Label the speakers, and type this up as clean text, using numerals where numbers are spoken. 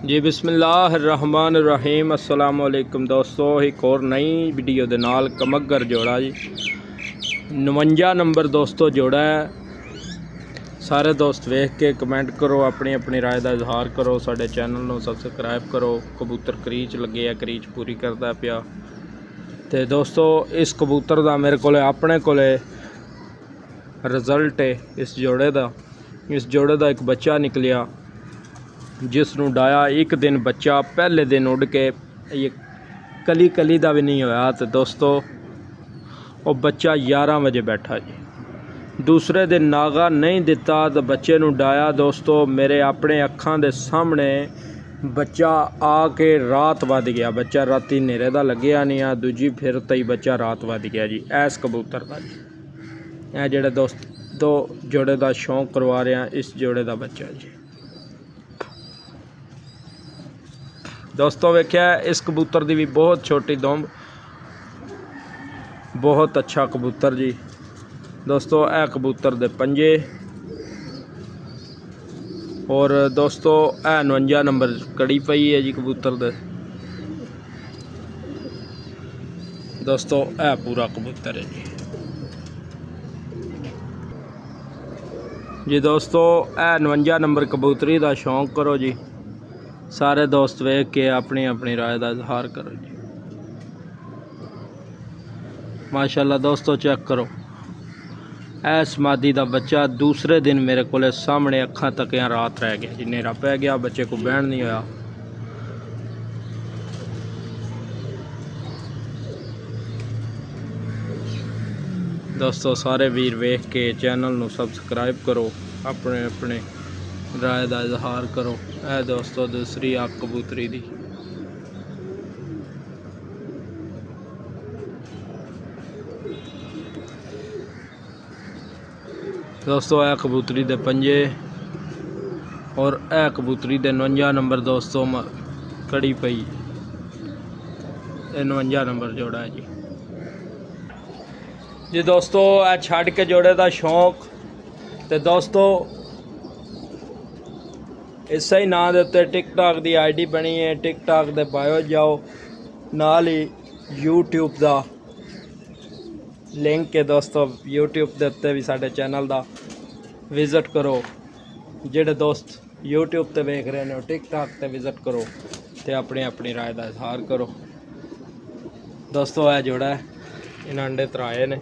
Speaker 1: जी बिस्मिल्लाहिर्रहमानिर्रहीम अस्सलाम वालेकुम दोस्तों, एक और नई वीडियो दे नाल कमगर जोड़ा जी 49 नंबर दोस्तों जोड़ा है। सारे दोस्त वेख के कमेंट करो, अपनी अपनी राय का इजहार करो, साडे चैनल को सबसक्राइब करो। कबूतर क्रीच लगे है, क्रीच पूरी करता पिया। तो दोस्तों इस कबूतर का मेरे को अपने को रिजल्ट है इस जोड़े का। इस जोड़े का एक बच्चा निकलिया जिसनों डाया एक दिन बच्चा पहले दिन उड़ के ये कली कली का भी नहीं होया। तो दोस्तों वो बच्चा 11 बजे बैठा जी। दूसरे दिन नागा नहीं दिता तो बच्चे नूं डाया दोस्तों, मेरे अपने अखां दे सामने बच्चा आके रात वध गया। बच्चा राती नेरे दा लग्या नहीं आ, दूजी फिर तई बच्चा रात वध गया जी। ऐस कबूतर का जी ए जेड़े दोस्त दो जोड़े का शौक करवा रहे हैं, इस जोड़े का बच्चा जी। दोस्तों वेख्या इस कबूतर की भी बहुत छोटी दुम्ब, बहुत अच्छा कबूतर जी। दोस्तों ए कबूतर दे पंजे और दोस्तों ए 49 नंबर कड़ी पई है जी कबूतर दे। दोस्तों ए पूरा कबूतर है जी दोस्तों ए 49 नंबर कबूतरी का शौक करो जी। सारे दोस्त वेख के अपनी अपनी राय का इजहार करो जी। माशाल्लाह दोस्तों चेक करो, ऐस मादी का बच्चा दूसरे दिन मेरे को सामने अखां तकिया रात रह गया जी। नेरा पै गया, बच्चे को बहन नहीं होया। दोस्तों सारे वीर वेख के चैनल को सबसक्राइब करो, अपने अपने राय का इजहार करो। ए दोस्तों दूसरी आग कबूतरी दी। दोस्तों ए कबूतरी दे पंजे और ए कबूतरी दे 49 नंबर दोस्तों कड़ी पई। 49 नंबर जोड़ा है जी। जी दोस्तों ए छड़ के जोड़े का शौक तो दोस्तों इस ही नाम के उत्ते टिकटॉक की आईडी बनी है। टिकटॉक के बायो जाओ, नाल ही यूट्यूब का लिंक है दोस्तों। यूट्यूब के उत्ते भी साडे चैनल का विजिट करो। जेडे दोस्त यूट्यूब ते वेख रहे हैं टिकटॉक ते विजिट करो तो अपनी अपनी राय का इजहार करो। दोस्तों यह जोड़ा है, इन अंडे तराए ने।